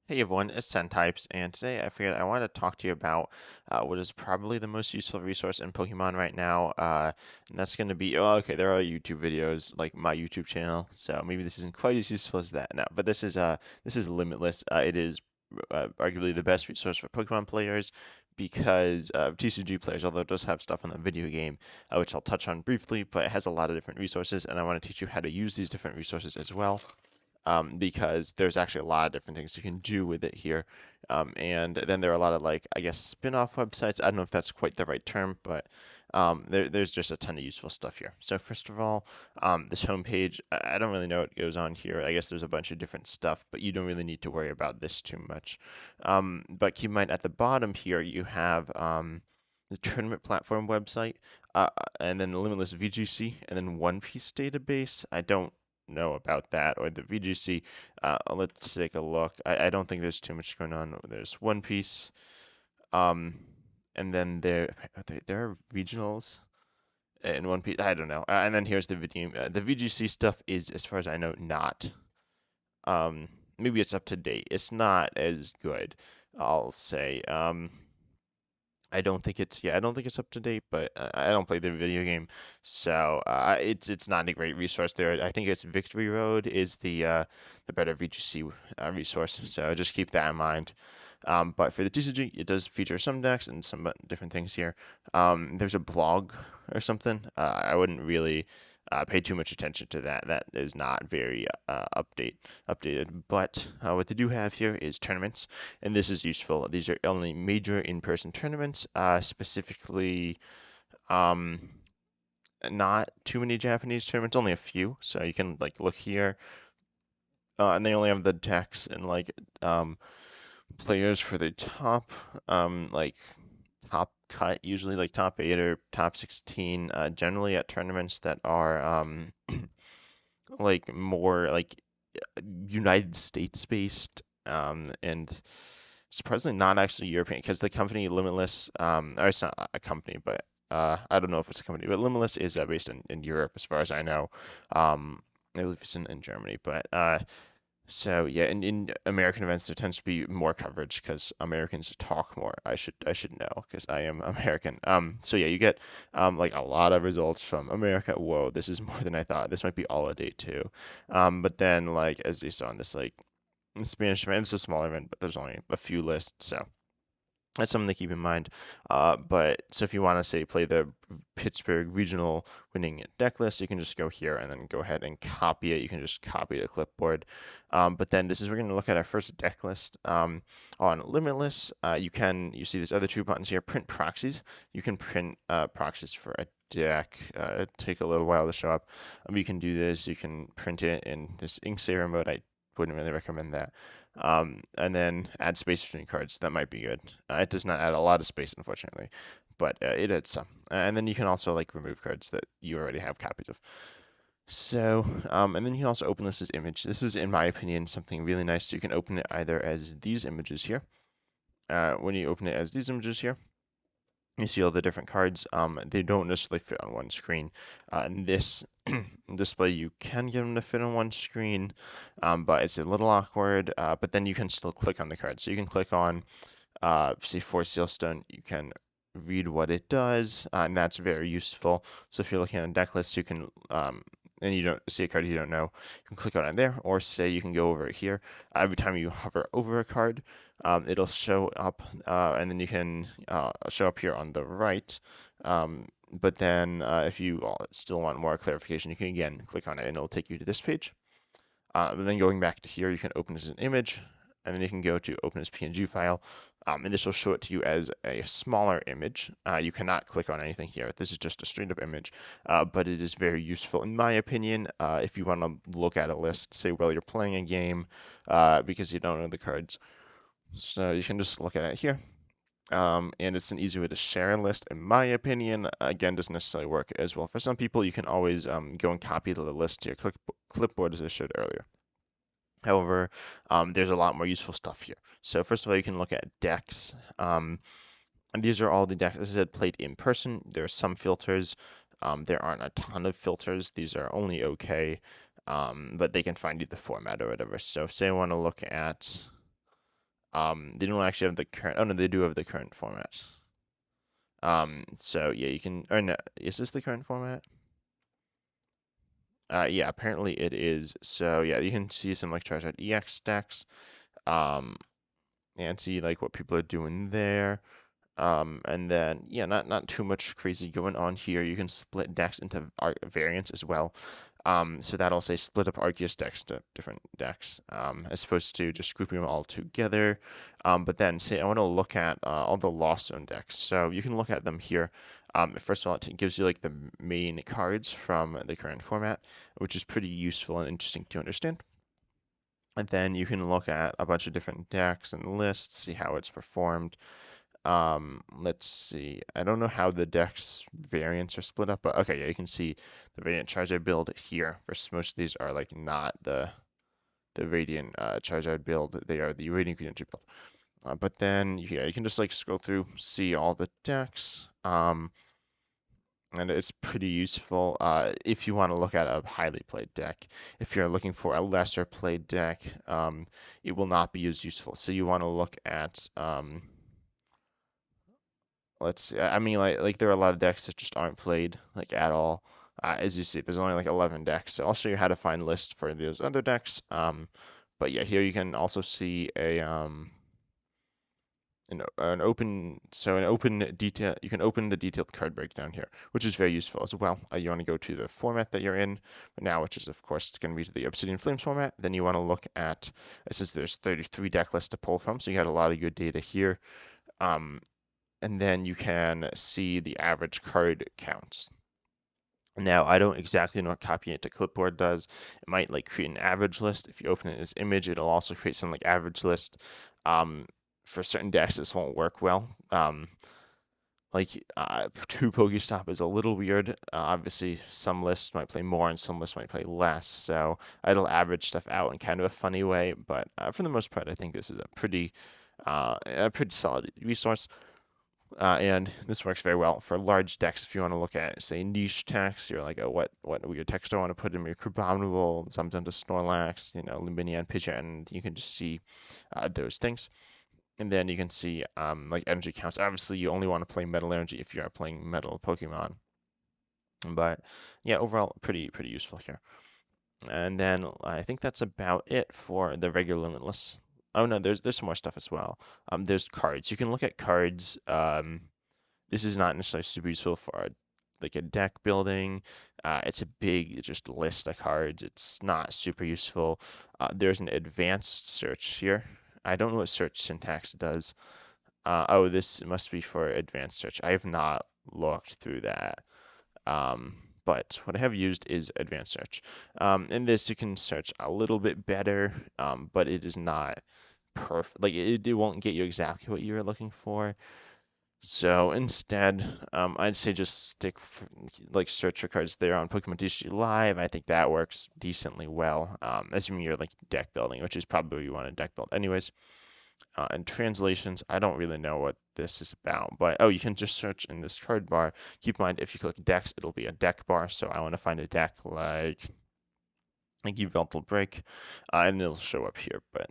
Hey everyone, it's Types, and today I figured I wanted to talk to you about what is probably the most useful resource in Pokemon right now, and that's going to be, oh, okay, there are YouTube videos like my YouTube channel, so maybe this isn't quite as useful as that. No, but this is Limitless. It is arguably the best resource for Pokemon players because TCG players, although it does have stuff on the video game, which I'll touch on briefly, but it has a lot of different resources, and I want to teach you how to use these different resources as well because there's actually a lot of different things you can do with it here. And then there are a lot of like, I guess, spin-off websites. I don't know if that's quite the right term, but there's just a ton of useful stuff here. So first of all, this homepage, I don't really know what goes on here. I guess there's a bunch of different stuff, but you don't really need to worry about this too much. But keep in mind at the bottom here, you have the tournament platform website, and then the Limitless VGC, and then One Piece database. I don't know about that or the VGC. Let's take a look. I don't think there's too much going on. There's One Piece, um, and then there are regionals in One Piece. I don't know. And then here's the video. The VGC stuff is, as far as I know, not. Um, Maybe it's up to date. It's not as good, I'll say. I don't think it's up to date, but I don't play the video game, so it's not a great resource there. I think it's Victory Road is the better VGC resource, so just keep that in mind. But for the TCG, it does feature some decks and some different things here. There's a blog or something. I wouldn't really pay too much attention to that. That is not very updated. But what they do have here is tournaments, and this is useful. These are only major in-person tournaments, specifically um, not too many Japanese tournaments, only a few. So you can like look here, and they only have the decks and like players for the top like top cut, usually like top 8 or top 16, generally at tournaments that are like more like United States based, and surprisingly not actually European because the company Limitless, or it's not a company, but I don't know if it's a company, but Limitless is based in Europe as far as I know. I believe it's in Germany, but so yeah, in American events there tends to be more coverage because Americans talk more. I should know because I am American. So yeah, you get like a lot of results from America. Whoa, this is more than I thought. This might be all a day too. But then like as you saw in this like Spanish event, it's a small event, but there's only a few lists, so that's something to keep in mind. But so if you want to say play the Pittsburgh regional winning deck list, you can just go here and then go ahead and copy it. You can just copy the clipboard. But then this is we're going to look at our first deck list on Limitless. You see these other two buttons here, print proxies. You can print proxies for a deck. Take a little while to show up. You can do this. You can print it in this ink saver mode. I wouldn't really recommend that. And then add space between cards. That might be good. It does not add a lot of space, unfortunately, but it adds some. And then you can also like remove cards that you already have copies of. So, and then you can also open this as image. This is, in my opinion, something really nice. So you can open it either as these images here. When you open it as these images here, you see all the different cards. They don't necessarily fit on one screen. In this display, you can get them to fit on one screen, but it's a little awkward. But then you can still click on the card. So you can click on, say, Force Sealstone. You can read what it does, and that's very useful. So if you're looking at a deck list, you can and you don't see a card you don't know, you can click on it there, or say you can go over it here. Every time you hover over a card, it'll show up, and then you can show up here on the right. But then if you still want more clarification, you can again click on it, and it'll take you to this page. But then going back to here, you can open as an image, and then you can go to open as PNG file, and this will show it to you as a smaller image. You cannot click on anything here. This is just a straight up image, but it is very useful in my opinion if you want to look at a list, say while you're playing a game, because you don't know the cards. So you can just look at it here. And it's an easy way to share a list, in my opinion. Again, doesn't necessarily work as well for some people. You can always go and copy the list to your clipboard as I showed earlier. However, there's a lot more useful stuff here. So first of all, you can look at decks. And these are all the decks, as I said, played in person. There are some filters. There aren't a ton of filters. These are only okay, but they can find you the format or whatever. So say I want to look at They don't actually have the current. Oh no, they do have the current format. So yeah, you can. Or no, is this the current format? Yeah, apparently it is. So yeah, you can see some like Charizard EX decks. Um, and see like what people are doing there. And then yeah, not too much crazy going on here. You can split decks into variants as well. So that'll say split up Arceus decks to different decks, as opposed to just grouping them all together. But then say I want to look at all the Lost Zone decks. So you can look at them here. First of all, it gives you like the main cards from the current format, which is pretty useful and interesting to understand. And then you can look at a bunch of different decks and lists, see how it's performed. Let's see. I don't know how the dex variants are split up, but okay, yeah, you can see the Radiant Charizard build here. Versus most of these are like not the Radiant Charizard build. They are the Radiant Greninja build. But then yeah, you can just like scroll through, see all the decks. And it's pretty useful if you want to look at a highly played deck. If you're looking for a lesser played deck, it will not be as useful. So you want to look at let's see. I mean, like there are a lot of decks that just aren't played like at all. As you see, there's only like 11 decks. So I'll show you how to find lists for those other decks. But yeah, here you can also see an open so an open detail. You can open the detailed card breakdown here, which is very useful as well. You want to go to the format that you're in now, which is of course going to be the Obsidian Flames format. Then you want to look at it says there's 33 deck lists to pull from, so you got a lot of good data here. Um, and then you can see the average card counts. Now, I don't exactly know what copying it to clipboard does. It might like create an average list. If you open it as image, it'll also create some like average list. Um, for certain decks, this won't work well. Two Pokestop is a little weird. Obviously, some lists might play more and some lists might play less. So it'll average stuff out in kind of a funny way. But for the most part, I think this is a pretty solid resource. And this works very well for large decks. If you want to look at, say, niche text, you're like, oh, what weird text do I want to put in your Crabominable, Zamazenta Snorlax, Lumineon, Pidgeot, you can just see those things. And then you can see like energy counts. Obviously, you only want to play Metal Energy if you are playing Metal Pokemon. But yeah, overall, pretty useful here. And then I think that's about it for the regular Limitless. Oh no, there's some more stuff as well. There's cards. You can look at cards. This is not necessarily super useful for like a deck building. It's a big just list of cards. It's not super useful. There's an advanced search here. I don't know what search syntax does. Oh, this must be for advanced search. I have not looked through that. But what I have used is advanced search. In this, you can search a little bit better, but it is not perfect. Like it won't get you exactly what you're looking for. So instead, I'd say just like search for cards there on Pokemon TCG Live. I think that works decently well, assuming you're like deck building, which is probably you want to deck build anyways. And translations, I don't really know what this is about, but oh, you can just search in this card bar. Keep in mind, if you click decks, it'll be a deck bar. So I want to find a deck like Yveltal Break, and it'll show up here. But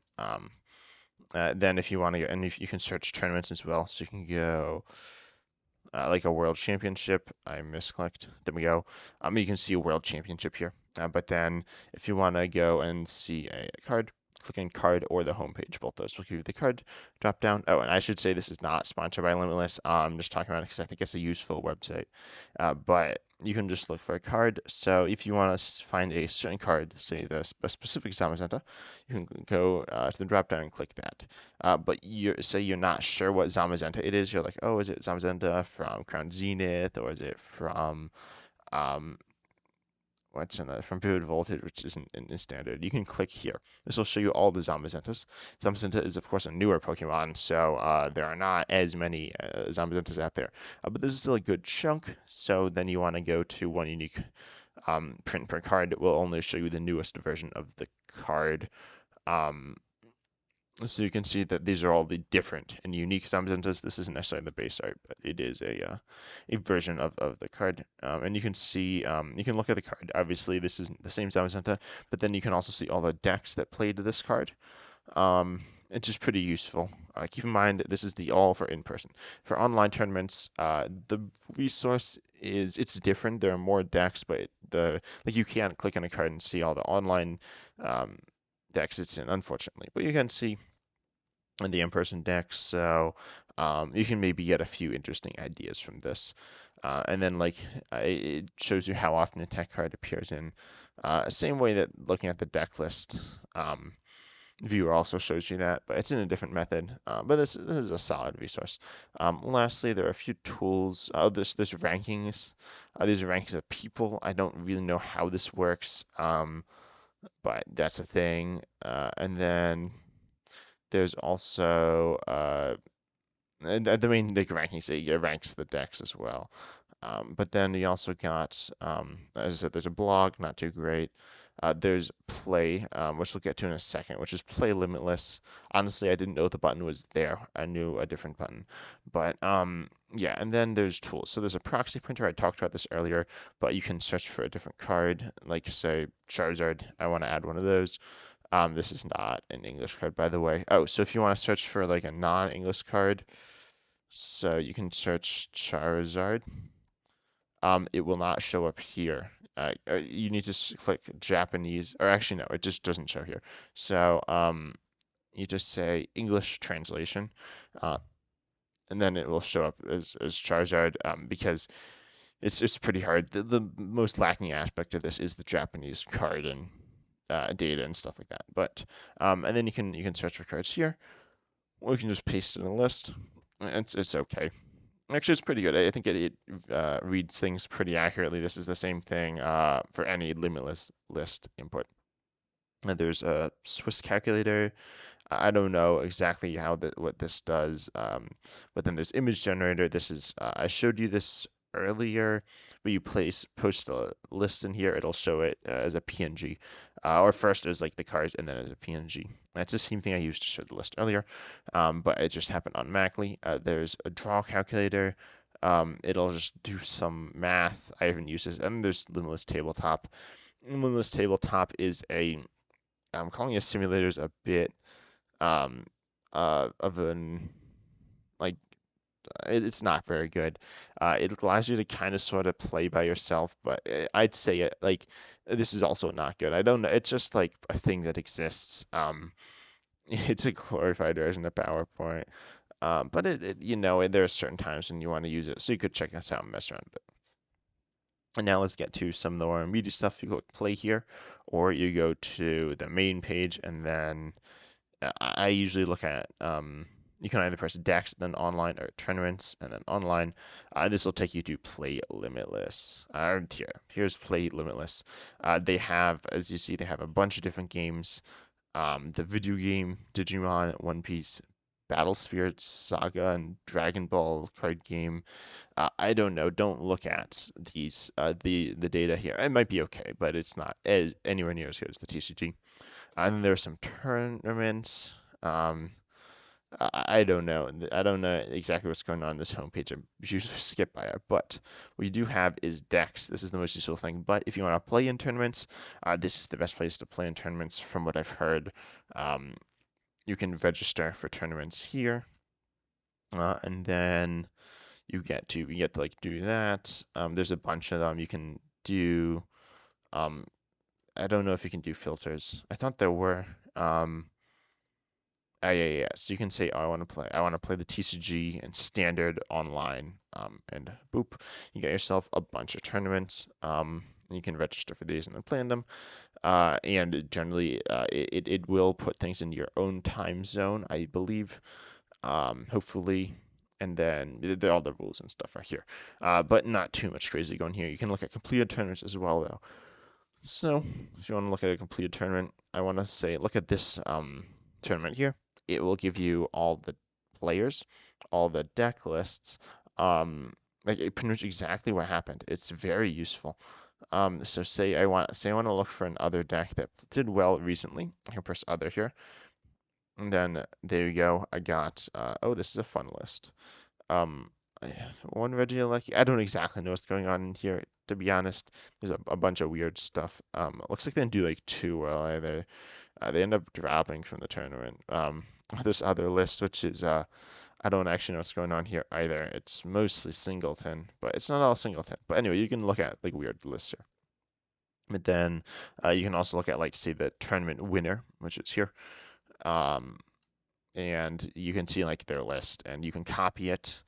then if you want to go, and if you can search tournaments as well, so you can go like a world championship. I misclicked. There we go. You can see a world championship here. But then if you want to go and see a card, click in card or the homepage. Both those will give you the card drop down. Oh, and I should say this is not sponsored by Limitless. I'm just talking about it because I think it's a useful website. But you can just look for a card. So if you want to find a certain card, say a specific Zamazenta, you can go to the drop down and click that. But say you're not sure what Zamazenta it is. You're like, oh, is it Zamazenta from Crown Zenith, or is it from um, what's another from Vivid Voltage, which isn't in standard? You can click here. This will show you all the Zamazentas. Zamazenta is of course a newer Pokemon, so there are not as many Zamazentas out there. But this is still a good chunk. So then you want to go to one unique print per card. It will only show you the newest version of the card. Um, so you can see that these are all the different and unique Zamazentas. This isn't necessarily the base art, but it is a version of the card. And you can see, you can look at the card. Obviously, this isn't the same Zamazenta, but then you can also see all the decks that played this card. It's just pretty useful. Keep in mind, this is the all for in-person. For online tournaments, the resource is it's different. There are more decks, but the like you can't click on a card and see all the online um, decks it's in, unfortunately. But you can see in the in-person decks, so you can maybe get a few interesting ideas from this. And then like it shows you how often a tech card appears in. Same way that looking at the deck list. Viewer also shows you that, but it's in a different method. But this is a solid resource. Lastly, there are a few tools. There's rankings. These are rankings of people. I don't really know how this works, but that's a thing. And then there's also the main like rankings. It ranks the decks as well. But then you also got, as I said, there's a blog, not too great. There's Play, which we'll get to in a second, which is Play Limitless. Honestly, I didn't know the button was there. I knew a different button. But yeah, and then there's tools. So there's a proxy printer. I talked about this earlier, but you can search for a different card, like say Charizard. I want to add one of those. This is not an English card, by the way. Oh, so if you want to search for like a non-English card, so you can search Charizard. It will not show up here. You need to click Japanese, or actually no, it just doesn't show here. So you just say English translation, uh, and then it will show up as Charizard because it's pretty hard. The most lacking aspect of this is the Japanese card and data and stuff like that. But and then you can search for cards here, or you can just paste it in a list. It's okay. Actually, it's pretty good. I think it reads things pretty accurately. This is the same thing for any limitless list input. There's a Swiss calculator. I don't know exactly what this does, but then there's image generator. This is I showed you this earlier, but you post a list in here, it'll show it as a PNG, or first as like the cards and then as a PNG. That's the same thing I used to show the list earlier, but it just happened automatically. There's a draw calculator. It'll just do some math. I haven't used this, and there's Limitless Tabletop. Limitless Tabletop is a I'm calling it simulators a bit um, of an like it's not very good. It allows you to kind of sort of play by yourself, but I'd say it like this is also not good. I don't know. It's just like a thing that exists. It's a glorified version of PowerPoint. But there are certain times when you want to use it, so you could check this out and mess around with it. And now let's get to some of the more immediate stuff. You click play here, or you go to the main page and then I usually look at you can either press Dex, then online, or tournaments, and then online. This will take you to Play Limitless. Here's Play Limitless. They have, as you see, they have a bunch of different games. The video game, Digimon, One Piece, Battle Spirits, Saga, and Dragon Ball card game. I don't know. Don't look at these the data here. It might be okay, but it's not as anywhere near as good as the TCG. And then there's some tournaments. Um, I don't know. I don't know exactly what's going on this homepage. I usually skip by it, but what you do have is decks. This is the most useful thing. But if you want to play in tournaments, this is the best place to play in tournaments, from what I've heard. Um, you can register for tournaments here, and then you get to like do that. There's a bunch of them you can do. Um, I don't know if you can do filters. I thought there were. Yeah. So you can say, oh, I want to play the TCG and standard online, and boop, you get yourself a bunch of tournaments. And you can register for these and then play in them. And generally, it will put things in your own time zone, I believe. Hopefully, and then all the rules and stuff are here. But not too much crazy going here. You can look at completed tournaments as well, though. So if you want to look at a completed tournament, I want to say look at this tournament here. It will give you all the players, all the deck lists, like it pretty much exactly what happened. It's very useful. So say I want to look for another deck that did well recently. I can press other here, and then there you go. I got oh, this is a fun list. Um, one Regieleki. I don't exactly know what's going on in here, to be honest. There's a bunch of weird stuff. It looks like they didn't do like too well either. They end up dropping from the tournament. this other list, which is I don't actually know what's going on here either. It's mostly singleton, but it's not all singleton. But anyway, you can look at like weird lists here. But then you can also look at like say the tournament winner, which is here. Um, and you can see like their list and you can copy it.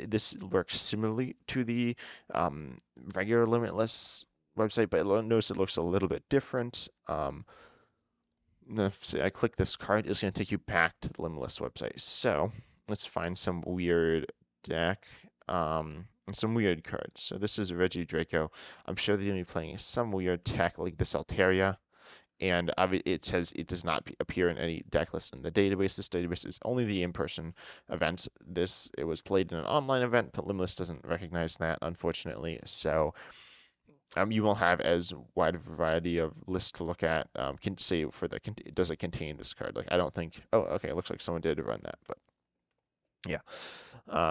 This works similarly to the um, regular Limitless website, but notice it looks a little bit different. If say I click this card, it's going to take you back to the Limitless website. So let's find some weird deck, and some weird cards. So this is Reggie Draco. I'm sure they're going to be playing some weird tech like this Altaria, and it says it does not appear in any deck list in the database. This database is only the in-person event. It was played in an online event, but Limitless doesn't recognize that, unfortunately. So you won't have as wide a variety of lists to look at. Can say for the does it contain this card? Like I don't think. Oh, okay. It looks like someone did run that, but yeah.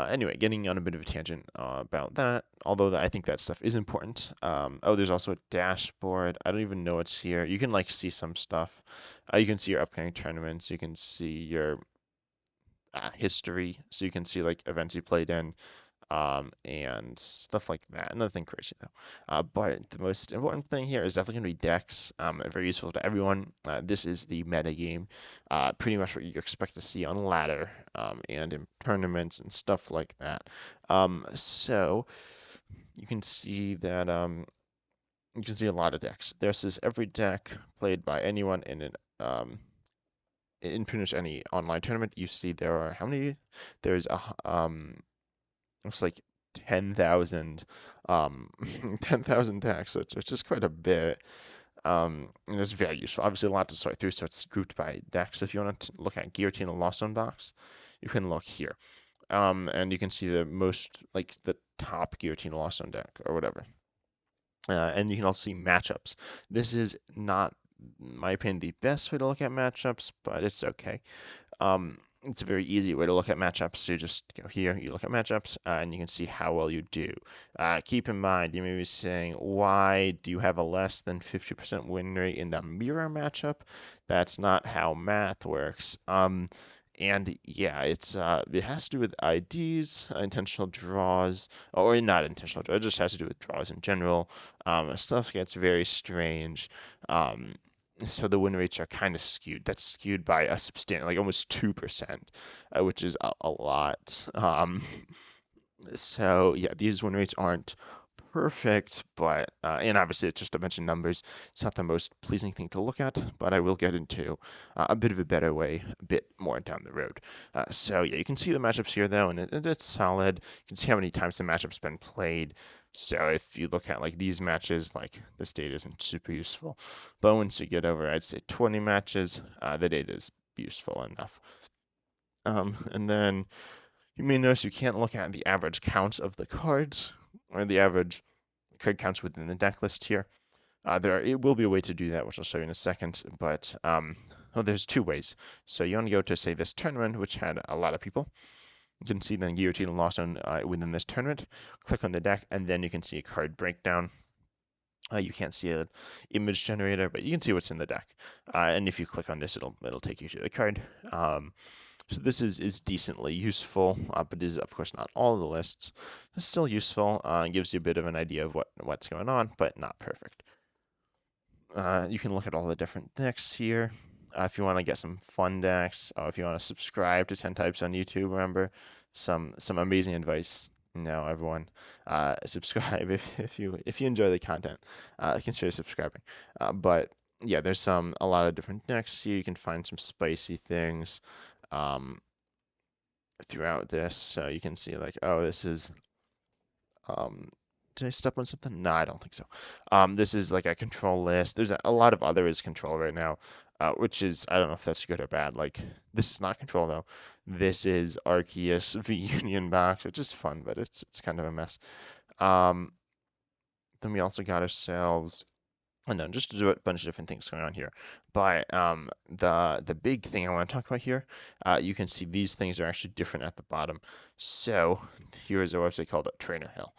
Anyway, getting on a bit of a tangent about that, although I think that stuff is important. Oh, there's also a dashboard. I don't even know what's here. You can like see some stuff. You can see your upcoming tournaments. You can see your history. So you can see like events you played in, and stuff like that. Nothing crazy though. But the most important thing here is definitely going to be decks. Very useful to everyone. This is the meta game, pretty much what you expect to see on ladder and in tournaments and stuff like that. So you can see that you can see a lot of decks. This is every deck played by anyone in pretty much any online tournament. You see there are how many? There's a looks like 10,000 um 10,000 tags, so it's just quite a bit. And it's very useful. Obviously, a lot to sort through, so it's grouped by decks. If you want to look at Guillotine and Lost Zone box, you can look here. And you can see the most, like the top Guillotine and Lost Zone deck or whatever. And you can also see matchups. This is not, in my opinion, the best way to look at matchups, but it's okay. It's a very easy way to look at matchups. So you just go here, you look at matchups, and you can see how well you do. Keep in mind, you may be saying, why do you have a less than 50% win rate in the mirror matchup? That's not how math works. And yeah, it has to do with IDs, intentional draws, or not intentional draws. It just has to do with draws in general. Stuff gets very strange. Um, so the win rates are kind of skewed. That's skewed by a substantial, like almost 2%, which is a lot. So yeah, these win rates aren't perfect, but and obviously it's just a bunch of numbers. It's not the most pleasing thing to look at, but I will get into a bit of a better way a bit more down the road. So yeah, you can see the matchups here though, and it's solid. You can see how many times the matchup's been played. So if you look at like these matches, like this data isn't super useful, but once you get over, I'd say 20 matches, the data is useful enough. And then you may notice you can't look at the average count of the cards or the average card counts within the deck list here. It will be a way to do that, which I'll show you in a second. But there's two ways. So you want to go to say this tournament, which had a lot of people. You can see the Guillotine and Lost Zone within this tournament. Click on the deck, and then you can see a card breakdown. You can't see an image generator, but you can see what's in the deck. And if you click on this, it'll take you to the card. So this is decently useful, but is of course not all the lists. It's still useful. Gives you a bit of an idea of what's going on, but not perfect. You can look at all the different decks here. If you want to get some fun decks, if you want to subscribe to 10 Types on YouTube, remember some amazing advice. Now everyone, subscribe if you enjoy the content. Consider subscribing. But yeah, there's a lot of different decks here. You can find some spicy things um, throughout this. So you can see like, oh, this is um, did I step on something? No, I don't think so. This is like a control list. There's a lot of other is control right now, which is I don't know if that's good or bad. Like this is not control though. This is Arceus v Union Box, which is fun, but it's kind of a mess. Um, then we also got ourselves and then just a bunch of different things going on here. But the big thing I want to talk about here, you can see these things are actually different at the bottom. So here is a website called Trainer Hill,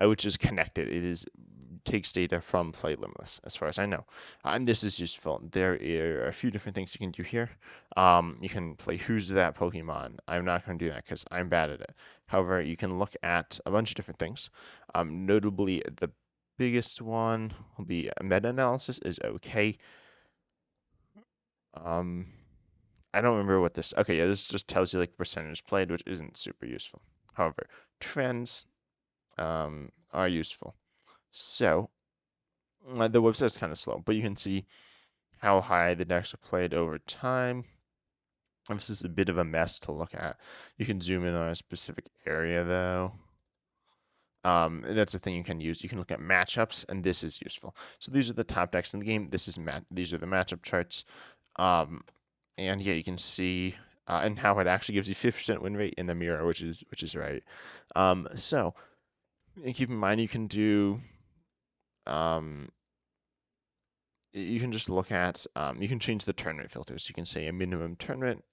which is connected. It is takes data from Play Limitless, as far as I know. And this is useful. There are a few different things you can do here. You can play Who's That Pokemon. I'm not going to do that because I'm bad at it. However, you can look at a bunch of different things. Notably, the biggest one will be a meta-analysis is okay. Um, I don't remember what this. Okay, yeah, this just tells you like percentage played, which isn't super useful. However, trends are useful. So the website's kind of slow, but you can see how high the decks are played over time. This is a bit of a mess to look at. You can zoom in on a specific area though. And that's the thing you can use. You can look at matchups, and this is useful. So these are the top decks in the game. These are the matchup charts. Um, and yeah, you can see and how it actually gives you 50% win rate in the mirror, which is right. So and keep in mind um, you can just look at you can change the tournament filters. You can say a minimum tournament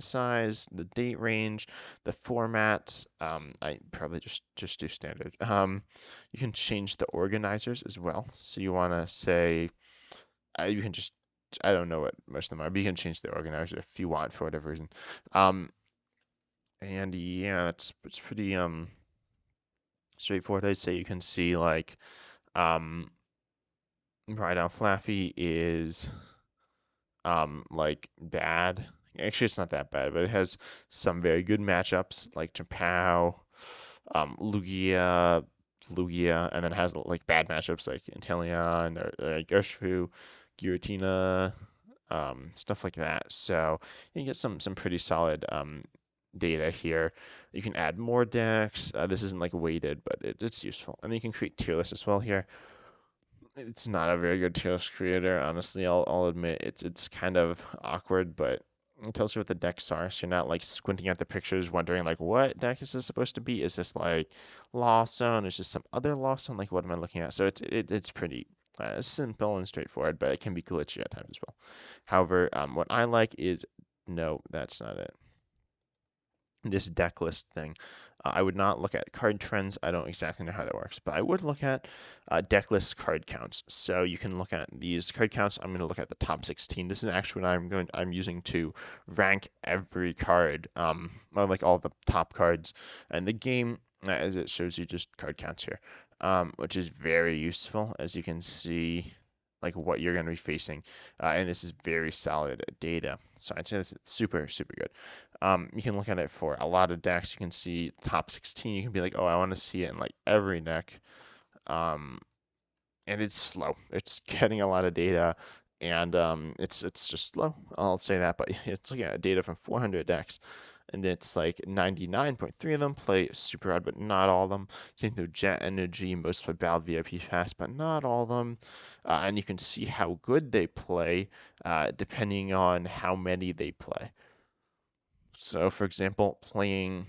size, the date range, the format. I probably just do standard. You can change the organizers as well. So you want to say you can just I don't know what most of them are, but you can change the organizer if you want for whatever reason. Um, and yeah, it's pretty straightforward. I'd say you can see like right now Flaffy is like bad. Actually, it's not that bad, but it has some very good matchups like Chappao, Lugia, and then it has like bad matchups like Inteleon or Urshifu, Giratina, stuff like that. So you can get some pretty solid data here. You can add more decks. This isn't like weighted, but it's useful. And then you can create tier lists as well here. It's not a very good Tails creator, honestly. I'll admit it's kind of awkward, but it tells you what the decks are, so you're not like squinting at the pictures, wondering like what deck is this supposed to be? Is this like Lost Zone? Is this some other Lost Zone? Like what am I looking at? So it's pretty simple and straightforward, but it can be glitchy at times as well. However, what I like is no, that's not it, this deck list thing. I would not look at card trends. I don't exactly know how that works, but I would look at deck list card counts. So you can look at these card counts. I'm going to look at the top 16. This is actually what I'm using to rank every card, or like all the top cards in the game, as it shows you just card counts here, which is very useful as you can see like what you're going to be facing, and this is very solid data. So I'd say this is super super good. You can look at it for a lot of decks. You can see top 16. You can be like, oh, I want to see it in like every deck. Um, and it's slow. It's getting a lot of data, and it's just slow. I'll say that. But it's looking at data from 400 decks, and it's like 99.3 of them play super odd, but not all of them. Same thing with Jet Energy. Most play Battle VIP Fast, but not all of them. And you can see how good they play, depending on how many they play. So, for example, playing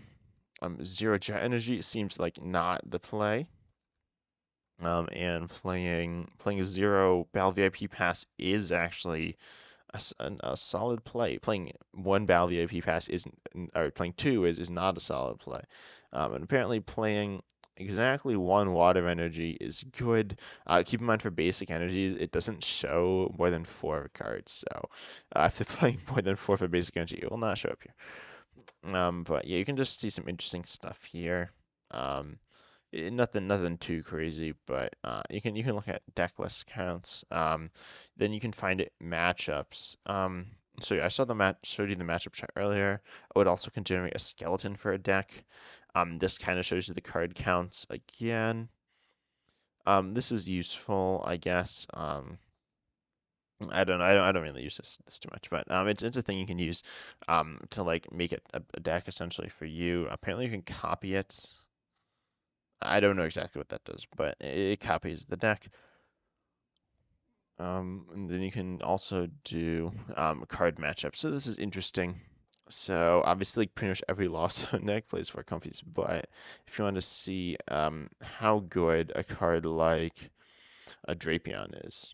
Zero Jet Energy seems like not the play. And playing Zero Battle VIP Pass is actually a solid play. Playing one Battle VIP Pass isn't, or playing two is not a solid play. And apparently playing exactly one Water Energy is good. Keep in mind for basic energies, it doesn't show more than 4 cards. So after playing more than 4 for basic energy, it will not show up here. But yeah, you can just see some interesting stuff here. Um, nothing too crazy, but you can look at deck list counts. Then you can find it matchups. So yeah, I saw the showed you the matchup chart earlier. I would also can generate a skeleton for a deck. This kind of shows you the card counts again. This is useful, I guess. I don't really use this too much, but it's a thing you can use to like make it a deck essentially for you. Apparently you can copy it. I don't know exactly what that does, but it copies the deck. And then you can also do card matchups. So this is interesting. So obviously pretty much every Lost Zone deck plays for comfies, but if you want to see how good a card like a Drapion is,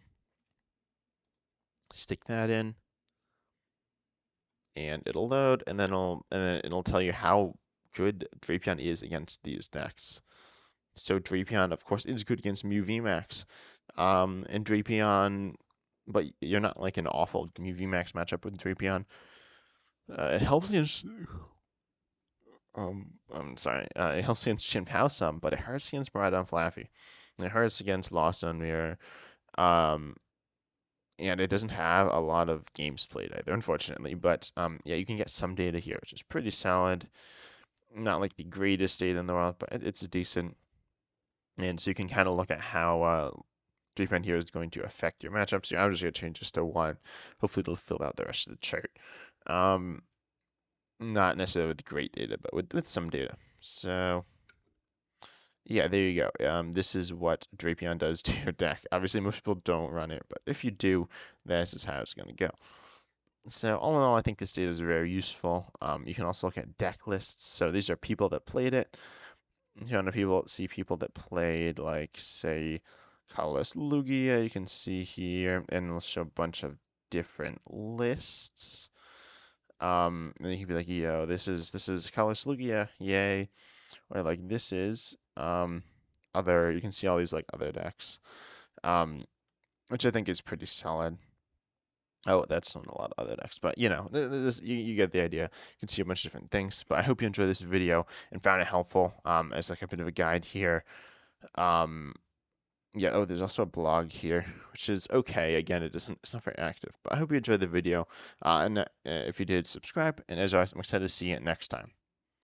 stick that in and it'll load, and then it'll tell you how good Drapion is against these decks. So Drapion, of course, is good against Mew VMAX. And Drapion, but you're not like an awful Mew VMAX matchup with Drapion. It helps against I'm sorry, it helps against Chien-Pao some, but it hurts against Miraidon Flaffy. And it hurts against Lost on Mirror. Um, and it doesn't have a lot of games played either, unfortunately. But yeah, you can get some data here, which is pretty solid. Not like the greatest data in the world, but it's decent. And so you can kind of look at how Drapion here is going to affect your matchups. So I'm just going to change this to 1. Hopefully it'll fill out the rest of the chart. Um, Not necessarily with great data, but with some data. So yeah, there you go. This is what Drapion does to your deck. Obviously, most people don't run it, but if you do, this is how it's going to go. So all in all, I think this data is very useful. You can also look at deck lists. So these are people that played it. If you want to see people that played, like, say, Colorless Lugia, you can see here, and it'll show a bunch of different lists. And you can be like, yo, this is Colorless Lugia, yay. Or like this is other, you can see all these like other decks, um, which I think is pretty solid. Oh, that's not a lot of other decks, but you know, you get the idea. You can see a bunch of different things. But I hope you enjoyed this video and found it helpful as like a bit of a guide here. Um, yeah, oh, there's also a blog here, which is okay. Again, it's not very active, but I hope you enjoyed the video. And if you did, subscribe. And as always, I'm excited to see you next time.